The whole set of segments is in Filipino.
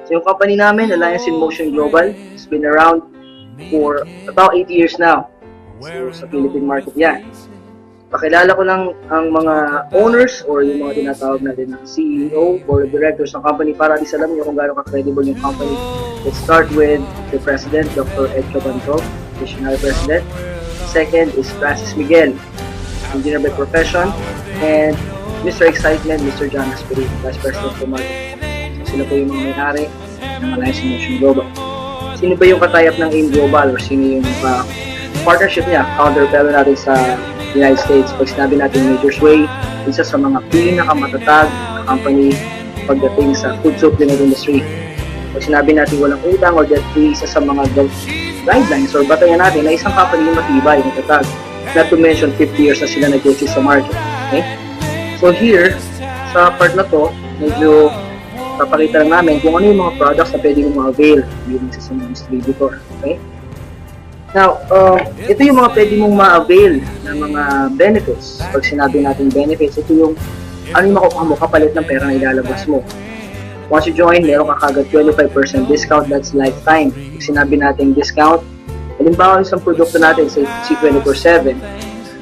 So yung company namin, Alliance in Motion Global, has been around for about 8 years now. So sa Philippine market yan. Pakilala ko lang ang mga owners or yung mga tinatawag natin ng CEO or directors ng company para at least alam niyo kung gaano ka-credible yung company. Let's start with the President, Dr. Ed Cabanto, Visionary President. Second is Francis Miguel, engineer by profession. And Mr. Excitement, Mr. John Asperin, Vice President of Marketing. So sila po yung mga may-ari ng Alliance in Motion Global. Sino ba yung katayap ng AIM Global or sino yung partnership niya, counterpart natin sa United States? Pag sinabi natin Major Way, isa sa mga pinakamatatag na company pagdating sa food supplement industry. Pag sinabi natin walang utang or debt-free, isa sa mga guidelines or batayan natin na isang company yung matibay, matatag. Not to mention 50 years na sila nag-exist sa market. Okay? So here, sa part na to, medyo papakita lang namin kung ano yung mga products na pwede mong ma-avail using sa mga distributor. Okay? Now, ito yung mga pwede mong ma-avail ng mga benefits. Pag sinabi natin benefits, ito yung ano yung makukuha mo kapalit ng pera na ilalabas mo. Once you join, meron ka kagad 25% discount, that's lifetime. Pag sinabi natin discount, halimbawa isang produkto natin sa C24/7,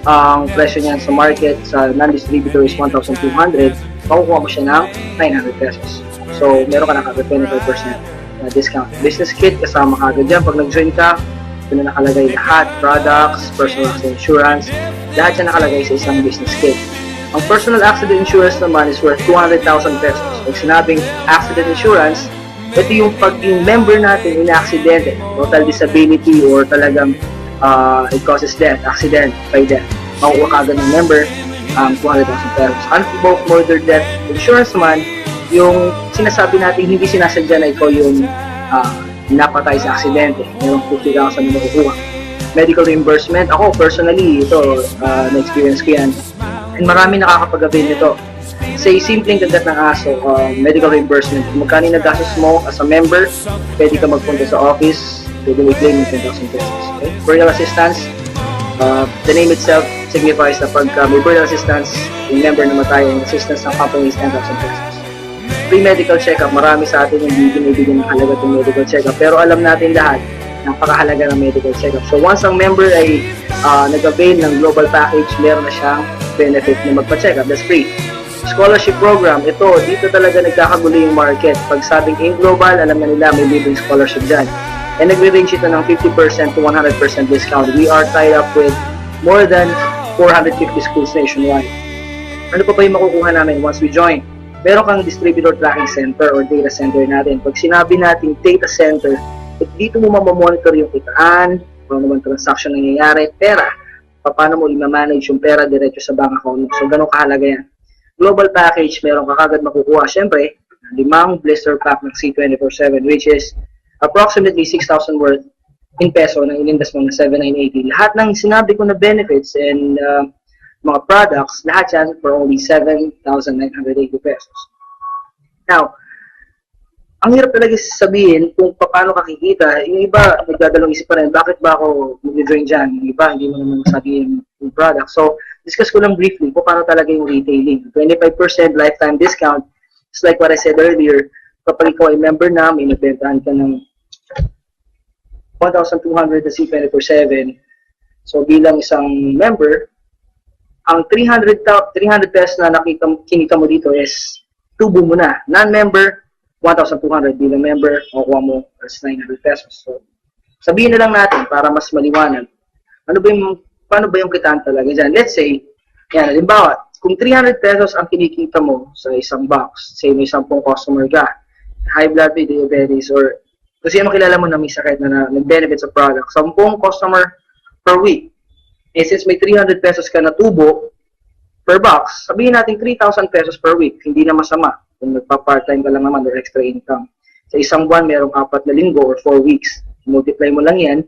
ang presyo niyan sa market, sa non-distributor is 1,200, makukuha mo siya ng 900 pesos. So, meron ka na kagad 25% na discount. Business kit, kasama kagad dyan. Pag nag-join ka, ito na nakalagay lahat, products, personal accident insurance, lahat yan nakalagay sa isang business kit. Ang personal accident insurance naman is worth 200,000 pesos. Pag sinabing accident insurance, ito yung pag yung member natin in-accidente, total disability or talagang it causes death, accident by death. Makukuha kagad ng member ang 200,000 pesos. Unprovoked murder death insurance naman, yung sinasabi natin hindi sinasadya na ikaw yung napatay sa aksidente, merong 50,000 na makukuha. Medical reimbursement, ako personally, ito, na-experience ko yan. And marami nakakapag-avail nito. Say, simpleng kagat ng aso, medical reimbursement. Kung magkano yung nagastos mo as a member, pwede ka magpunta sa office, pwede mo i-claim yung 10,000 pesos. Okay? Burial assistance, the name itself signifies na pag may burial assistance, yung member na matay, yung assistance ng company is 10,000 pesos. Free medical check-up, marami sa atin yung binibigyan ng halaga ng medical check-up, pero alam natin lahat, napakahalaga ng medical check-up. So once ang member ay nag-avail ng global package, meron na siyang benefit na magpa-check-up, that's free. Scholarship program, ito, dito talaga nagkakagulo yung market. Pag sabing AIM Global, alam na nila may libreng scholarship dyan. And nagre-range ito ng 50% to 100% discount. We are tied up with more than 450 schools nationwide. Ano pa yung makukuha namin once we join? Meron kang distributor tracking center or data center natin. Pag sinabi natin data center, dito mo mamamonitor yung kitaan, paano naman transaction nangyayari, pera, paano mo i-manage yung pera diretso sa bank account. So, ganun kahalaga yan. Global package, meron ka kagad makukuha. Siyempre, 5 blister pack ng C24/7, which is approximately 6,000 worth in peso na inindas mo na 7,980. Lahat ng sinabi ko na benefits and mga products, lahat yan for only 7,980 pesos. Now, ang hirap talaga sabihin kung paano kakikita. Yung iba, nagdadalong isip pa rin, bakit ba ako mag-join dyan? Yung iba, hindi mo naman sabihin yung product. So, discuss ko lang briefly kung paano talaga yung retailing. 25% lifetime discount. Just like what I said earlier, kapag ikaw ay member na, may nagbentahan ka ng 1,200 na C24/7. So, bilang isang member, ang 300 pesos na kinita mo dito is tubo mo na. Non-member, 1,200. Bilang member, makukuha mo as 900 pesos. So, sabihin na lang natin para mas maliwanag. Paano ba yung kitaan talaga dyan? Let's say, yan, halimbawa, kung 300 pesos ang kinikita mo sa isang box, say may 10 customer ka, high blood, diabetes, or kasi ano kilala mo na may sakit na nag-benefit sa product, 10 customer per week. Eh, since may 300 pesos ka na tubo per box, sabihin natin 3,000 pesos per week, hindi na masama kung nagpa-part-time ka lang naman or extra income. Sa isang buwan, merong 4 na linggo or 4 weeks. Multiply mo lang yan,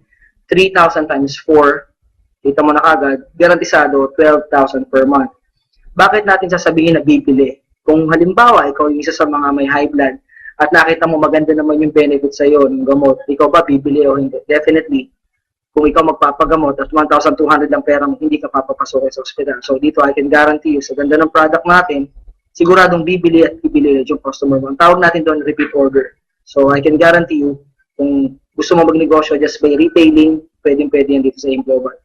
3,000 times 4, kita mo na kagad, garantisado 12,000 per month. Bakit natin sasabihin na bibili? Kung halimbawa, ikaw yung isa sa mga may high blood at nakita mo maganda naman yung benefit sa iyo ng gamot, ikaw ba bibili o hindi? Definitely. Kung ikaw magpapagamot at 1,200 lang pera mo, hindi ka papapasok sa ospital. So dito, I can guarantee you, sa ganda ng product natin, siguradong bibili at bibili yung customer mo. Ang tawag natin doon, repeat order. So I can guarantee you, kung gusto mo magnegosyo just by retailing, pwedeng-pwede yan dito sa AIM Global.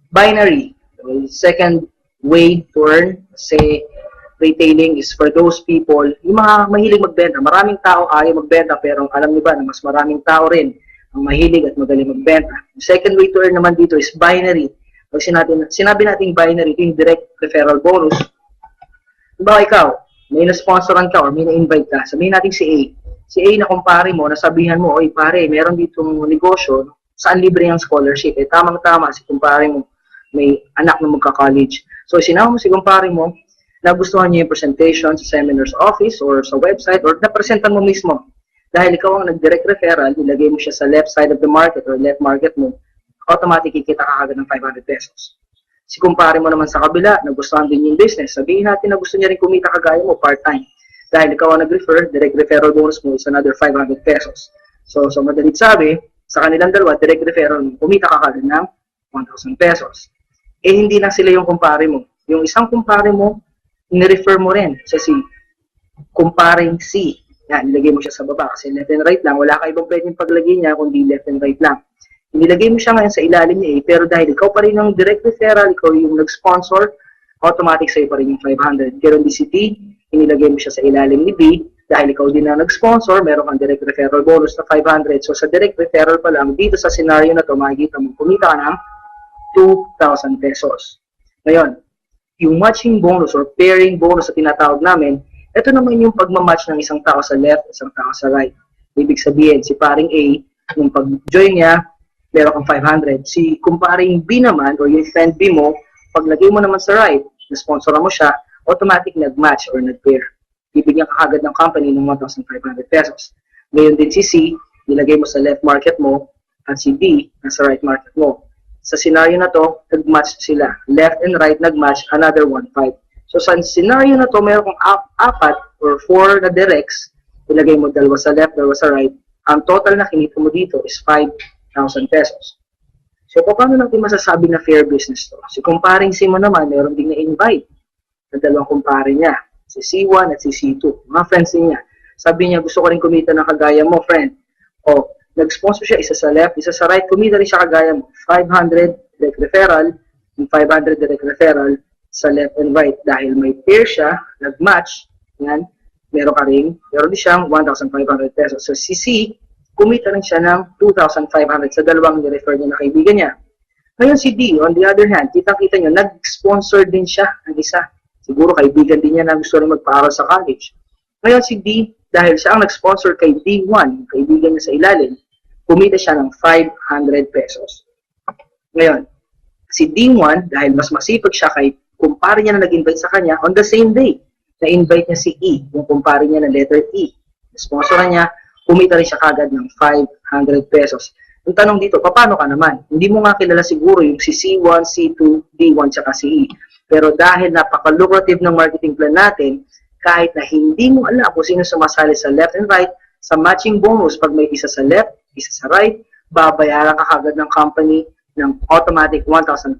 Binary, second way to earn, say retailing is for those people, yung mga mahilig magbenta. Maraming tao ayaw magbenta, pero alam niyo ba na mas maraming tao rin ang mahilig at magaling magbenta. The second way to earn naman dito is binary. Pag sinabi natin binary, ito yung direct referral bonus. Diba ikaw, may na-sponsoran ka or may na-invite ka, sabihin natin si A. Si A na kumpare mo, nasabihan mo, oy pare, meron ditong negosyo, saan libre yung scholarship? Eh tamang-tama, si kumpare mo, may anak na magka-college. So sinama mo si kumpare mo, nagustuhan niya yung presentation sa seminar's office or sa website or napresentan mo mismo. Dahil ikaw ang nag-direct referral, ilagay mo siya sa left side of the market or left market mo, automatic kikita ka agad ng 500 pesos. Si kumpare mo naman sa kabila, nagustuhan din yung business. Sabihin natin na gusto niya rin kumita kagaya mo part-time. Dahil ikaw ang nag-refer, direct referral bonus mo is another 500 pesos. So madalit sabi, sa kanilang dalawa, direct referral mo, kumita ka kagad ng 1,000 pesos. Eh hindi lang sila yung kumpare mo. Yung isang kumpare mo, ni-refer mo rin sa si kumparing C. Yan, nilagay mo siya sa baba kasi left and right lang. Wala ka ibang pwedeng paglagay niya kundi left and right lang. Inilagay mo siya ngayon sa ilalim niya pero dahil ikaw pa rin yung direct referral, ikaw yung nag-sponsor, automatic sa'yo pa rin yung 500. Pero di si T, inilagay mo siya sa ilalim ni B, dahil ikaw din na nag-sponsor, meron kang direct referral bonus na 500. So sa direct referral pa lang, dito sa scenario na to, makikita mo, kumita ka ng 2,000 pesos. Ngayon, yung matching bonus or pairing bonus na tinatawag namin, ito naman yung pagmamatch ng isang tao sa left, isang tao sa right. Ibig sabihin, si paring A, yung pag-join niya, meron kang 500. Si kumparing B naman, o yung friend B mo, paglagay mo naman sa right, na-sponsoran mo siya, automatic nag-match or nag-pair. Bibigyan ka agad ng company ng 1,500 pesos. Ngayon din si C, nilagay mo sa left market mo, at si D, nasa right market mo. Sa scenario na to, nag-match sila. Left and right nag-match, another 1,500. So sa scenario na to, meron kang apat or 4 na directs, ilagay mo dalawa sa left, dalawa sa right. Ang total na kinita mo dito is 5,000 pesos. So paano natin masasabi na fair business to? Si kumparing C mo naman, meron din na-invite na dalawang kumpare niya, si C1 at si C2, mga friends niya. Sabi niya, gusto ko rin kumita ng kagaya mo, friend. O, nag-sponsor siya, isa sa left, isa sa right, kumita rin siya kagaya mo. 500 direct referral, yung 500 direct referral sa left and right. Dahil may pair siya, nag-match, yan, meron din siyang 1,500 pesos. So si C, kumita rin siya ng 2,500 sa dalawang ni-refer niya na kaibigan niya. Ngayon si D, on the other hand, kita-kita nyo, nag-sponsor din siya ng isa. Siguro kaibigan din niya na gusto rin magpaaral sa college. Ngayon si D, dahil siya ang nag-sponsor kay D1, kaibigan niya sa ilalim, kumita siya ng 500 pesos. Ngayon, si D1, dahil mas masipag siya kay kumpare niya na nag-invite sa kanya, on the same day, na-invite niya si E, yung kumpare niya na letter E. Sponsoran niya, kumita rin siya kagad ng 500 pesos. Yung tanong dito, paano ka naman? Hindi mo nga kilala siguro yung si C1, C2, D1, tsaka si E. Pero dahil napaka-lucrative ng marketing plan natin, kahit na hindi mo alam kung sino sumasali sa left and right, sa matching bonus, pag may isa sa left, isa sa right, babayaran ka kagad ng company ng automatic 1,500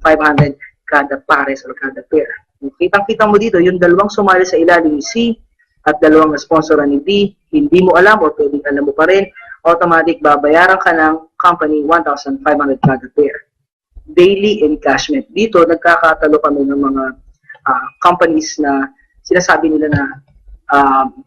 kada pares or kada pair. Kitang-kita mo dito, yung dalawang sumali sa ilalim ni C at dalawang na-sponsoran ni D, hindi mo alam o pwedeng alam mo pa rin, automatic babayaran ka ng company 1,500 kada pair. Daily encashment. Dito, nagkakatalo kami ng mga companies na sinasabi nila na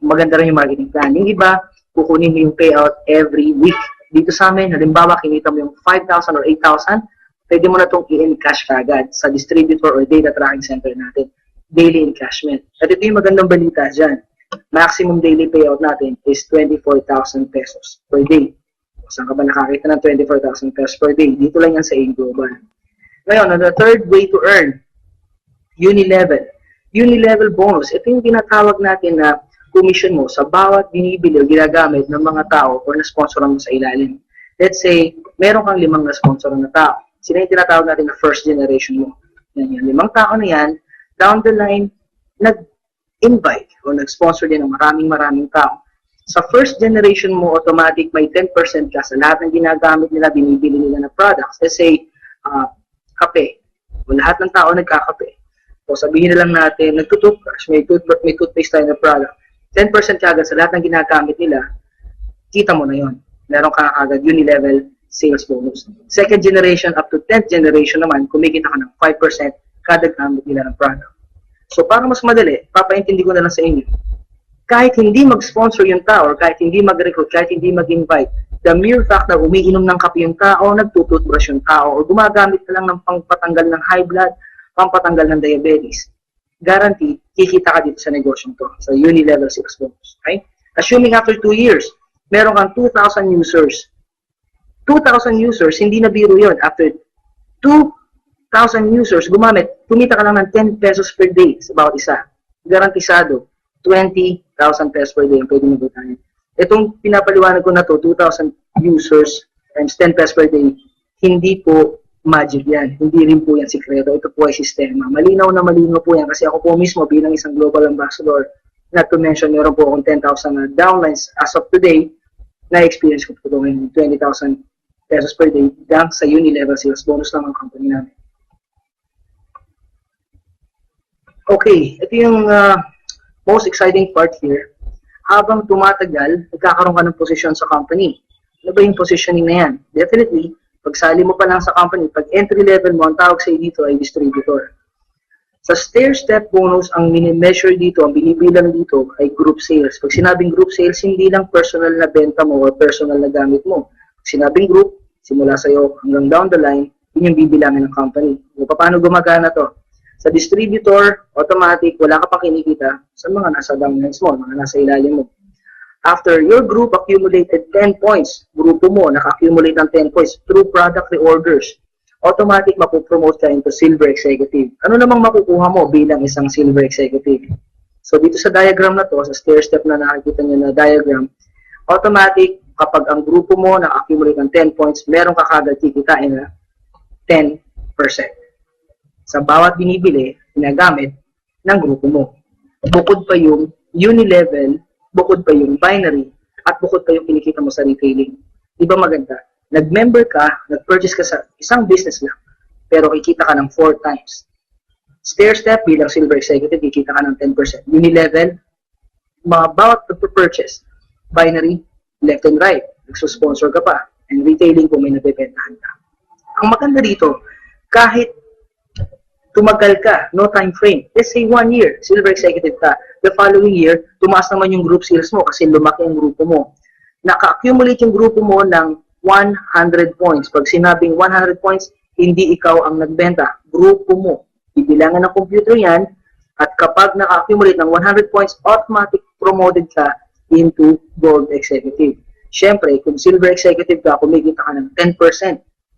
maganda rin yung marketing plan. Yung iba, kukunin mo yung payout every week. Dito sa amin, halimbawa, kinita mo yung 5,000 or 8,000, pwede mo na itong i-encash kagad sa distributor or data tracking center natin. Daily encashment. At ito yung magandang balita dyan. Maximum daily payout natin is 24,000 pesos per day. Saan ka ba nakakita ng 24,000 pesos per day? Dito lang yan sa AIM Global. Ngayon, the third way to earn, Unilevel. Unilevel bonus, ito yung tinatawag natin na commission mo sa bawat binibili o ginagamit ng mga tao o na-sponsoran mo sa ilalim. Let's say, meron kang 5 na-sponsoran na tao. Sino yung tinatawag natin na first generation mo? Yan, yung 5 tao na yan, down the line, nag-invite o nag-sponsor din ng maraming tao. Sa first generation mo, automatic may 10% ka sa lahat ng ginagamit nila, binibili nila na products. Let's say, kape. O lahat ng tao nagkakape. O sabihin na lang natin, nagtutoothbrush, may toothpaste tayo na product. 10% kagad sa lahat ng ginagamit nila, kita mo na yon. Meron ka agad uni-level sales bonus. Second generation up to 10th generation naman, kumikita ka ng 5% kada gamit nila ng product. So para mas madali, papaintindi ko na lang sa inyo. Kahit hindi mag-sponsor yung tao, or kahit hindi mag-recruit, kahit hindi mag-invite, the mere fact na umiinom ng kape yung tao, nagtututbrush yung tao, o gumagamit ka lang ng pangpatanggal ng high blood, pampatanggal ng diabetes, guaranteed, kikita ka dito sa negosyong to, sa uni-level sales bonus. Okay? Assuming after 2 years, meron kang 2,000 users. 2,000 users, hindi na biro yun. After 2,000 users gumamit, kumita ka lang ng 10 pesos per day sa bawat isa. Garantisado, 20,000 pesos per day ang pwede mo butahin. Itong pinapaliwanag ko na to, 2,000 users times 10 pesos per day, hindi po magic yan. Hindi rin po yan sikreto. Ito po ay sistema. Malinaw na malinaw po yan kasi ako po mismo bilang isang global ambassador, not to mention, meron po akong 10,000 na downlines as of today, na-experience ko po ito ngayon, 20,000 pesos per day lang sa uni-level sales bonus lang ang company namin. Okay, ito yung most exciting part here. Habang tumatagal, nagkakaroon ka ng posisyon sa company. Ano ba yung positioning na yan? Definitely, pagsali mo pa lang sa company, pag entry level mo, ang tawag sa'yo dito ay distributor. Sa stair-step bonus, ang mini-measure dito, ang binibilang dito ay group sales. Pag sinabing group sales, hindi lang personal na benta mo o personal na gamit mo. Pag sinabing group, simula sa'yo hanggang down the line, yun yung bibilangin ng company. O paano gumagana to? Sa distributor, automatic, wala ka pang kinikita sa mga nasa downlines mo, mga nasa ilalim mo. After your group accumulated 10 points, grupo mo naka-accumulate ng 10 points through product reorders, automatic mapupromote ka into silver executive. Ano namang makukuha mo bilang isang silver executive? So dito sa diagram na to, sa stair-step na nakikita nyo na diagram, automatic kapag ang grupo mo naka-accumulate ng 10 points, meron ka kagad kikitain na 10%. Sa bawat binibili, ginagamit ng grupo mo. Bukod pa yung uni-level, bukod pa yung binary, at bukod pa yung kinikita mo sa retailing. Di ba maganda? Nag-member ka, nag-purchase ka sa isang business lang, pero kikita ka ng 4 times. Stair-step bilang silver executive, kikita ka ng 10%. Uni-level, bawat purchase, binary, left and right, nagsusponsor ka pa, and retailing kung may nabibentahan ka. Ang maganda dito, kahit tumagal ka, no time frame. Let's say 1 year, silver executive ka. The following year, tumaas naman yung group sales mo kasi lumaki yung grupo mo. Naka-accumulate yung grupo mo ng 100 points. Pag sinabing 100 points, hindi ikaw ang nagbenta. Grupo mo. Ibilangan ng computer yan at kapag naka-accumulate ng 100 points, automatic promoted ka into gold executive. Siyempre, kung silver executive ka, kumikita ka ng 10%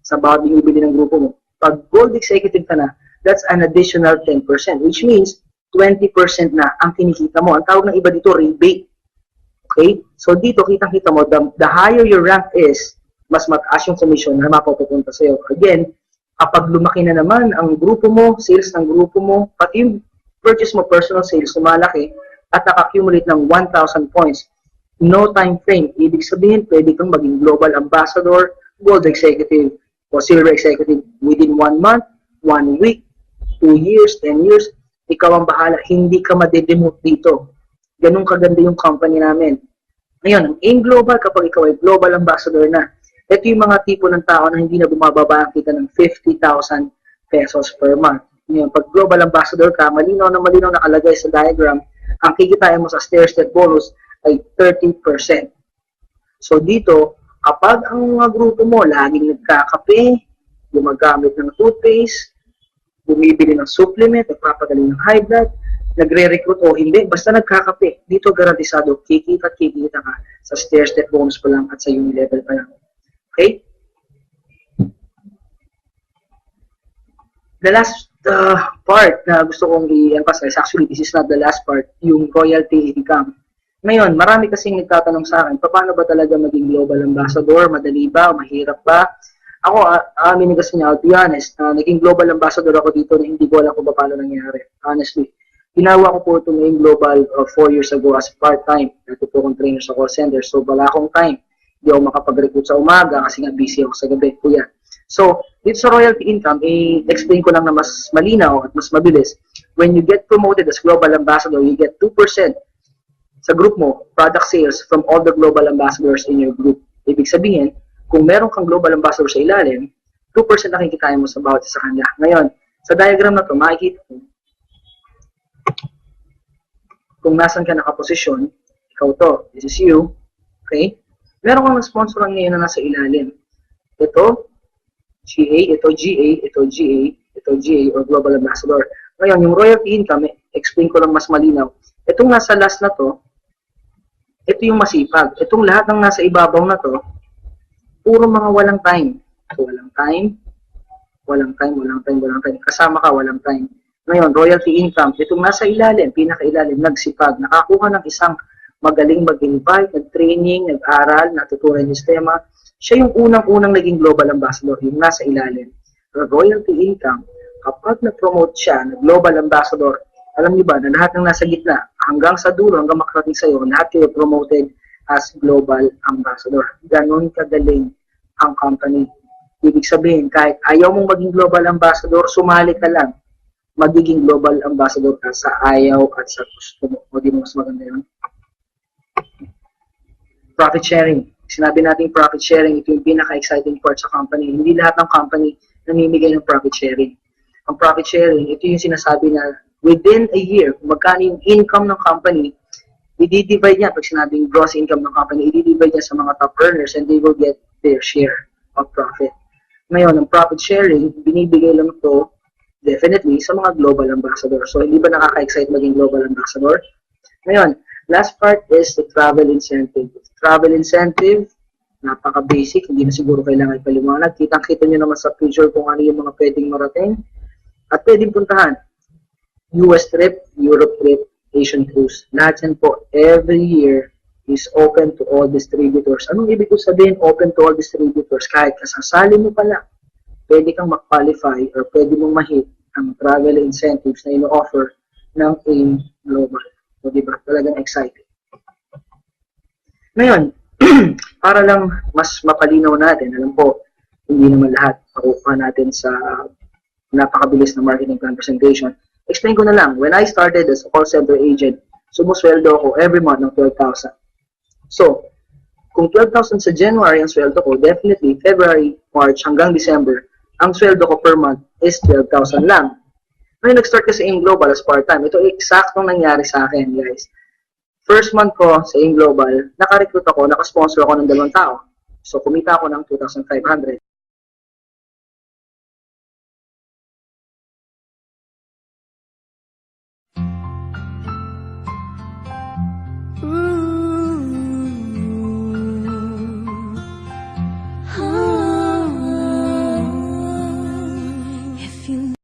sa bawat binibili ng grupo mo. Pag gold executive ka na, that's an additional 10%, which means 20% na ang kinikita mo. Ang tawag ng iba dito, rebate. Okay? So dito, kitang-kita mo, the higher your rank is, mas mataas yung commission na mapupunta sa'yo. Again, kapag lumaki na naman ang grupo mo, sales ng grupo mo, pati yung purchase mo, personal sales, lumalaki, at naka-accumulate ng 1,000 points, no time frame. Ibig sabihin, pwede kang maging global ambassador, gold executive, o silver executive within 1 month, 1 week, 2 years, 10 years, ikaw ang bahala, hindi ka madedemote dito. Ganun kaganda yung company namin. Ngayon, ang AIM Global, kapag ikaw ay global ambassador na, ito yung mga tipo ng tao na hindi na bumababa ang kita ng 50,000 pesos per month. Ngayon, pag global ambassador ka, malinaw nakalagay sa diagram, ang kikitain mo sa stair-step bonus ay 30%. So dito, kapag ang mga grupo mo laging nagkakape, gumagamit ng toothpaste, bumibili ng supplement, nagpapagaling ng high blood, nagre-recruit o hindi, basta nagkakape. Dito garantisado, kikita ka sa stair-step bonus pa lang at sa uni-level pa lang. Okay? The last part na gusto kong i-emphasize, actually this is not the last part, yung royalty income. Ngayon, marami kasing nagtatanong sa akin, paano ba talaga maging global ambassador? Madali ba? Mahirap ba? Ako, aminin kasi niya, I'll be honest, naging global ambassador ako dito na hindi ko alam kung paano nangyari. Honestly, ginawa ko po ito ngayong global 4 years ago as part-time. Dito po akong trainer sa call center. So, wala akong time. Hindi ako makapag-recruit sa umaga kasi nga busy ako sa gabi. Kuya. So, dito sa royalty income, i-explain ko lang na mas malinaw at mas mabilis. When you get promoted as global ambassador, you get 2% sa group mo, product sales from all the global ambassadors in your group. Ibig sabihin, kung meron kang global ambassador sa ilalim, 2% na kikitain mo sa bawat isa sa kanila. Ngayon, sa diagram na to, makikita mo kung nasan ka nakaposisyon, ikaw to, this is you, okay? Meron kang sponsoran ngayon na nasa ilalim. Ito, GA, ito GA, ito GA, ito GA, or Global Ambassador. Ngayon, yung royalty income, explain ko lang mas malinaw. Itong nasa last na to, ito yung masipag. Itong lahat ng nasa ibabaw na to, puro mga walang time. So, walang time, walang time, walang time, walang time. Kasama ka, walang time. Ngayon, royalty income, itong nasa ilalim, pinakailalim, nagsipag, nakakuha ng isang magaling mag-invite, nag-training, nag-aral, natutunan yung sistema. Siya yung unang-unang naging global ambassador, yung nasa ilalim. Pero royalty income, kapag na-promote siya, na global ambassador, alam niyo ba na lahat ng nasa gitna, hanggang sa dulo, hanggang makarating sa'yo, lahat kayo promoted as global ambassador. Ganon kagaling ang company. Ibig sabihin, kahit ayaw mong maging global ambassador, sumali ka lang. Magiging global ambassador ka sa ayaw at sa gusto mo. O di mo mas maganda yun? Profit sharing. Sinabi natin profit sharing, ito yung pinaka-exciting part sa company. Hindi lahat ng company namimigay ng profit sharing. Ang profit sharing, ito yung sinasabi na within a year, kung magkano yung income ng company, i-divide niya, pag sinabing gross income ng company, i-divide niya sa mga top earners and they will get their share of profit. Ngayon, ang profit sharing, binibigay lang ito definitely sa mga global ambassador. So, hindi ba nakaka-excite maging global ambassador? Ngayon, last part is the travel incentive. Travel incentive, napaka-basic, hindi na siguro kailangan ipaliwanag. Kitang-kita nyo naman sa picture kung ano yung mga pwedeng marating at pwedeng puntahan. US trip, Europe trip, Asian cruise. Lahat yan po, every year is open to all distributors. Anong ibig ko sabihin open to all distributors? Kahit kasasali mo pala, pwede kang mag-qualify or pwede mong ma-hit ang travel incentives na ino-offer ng AIM Global. So, diba? Talagang exciting. Ngayon, para lang mas mapalinaw natin, alam po, hindi naman lahat makukuha natin sa napakabilis na marketing plan presentation. Explain ko na lang, when I started as a call center agent, sumusweldo ako every month ng 12,000. So, kung 12,000 sa January ang sweldo ko, definitely February, March hanggang December, ang sweldo ko per month is 12,000 lang. Ngayon, nag-start kasi AIM Global as part-time. Ito eksaktong nangyari sa akin, guys. First month ko sa AIM Global, naka-recruit ako, naka-sponsor ako ng 2 tao. So, kumita ako ng 2,500.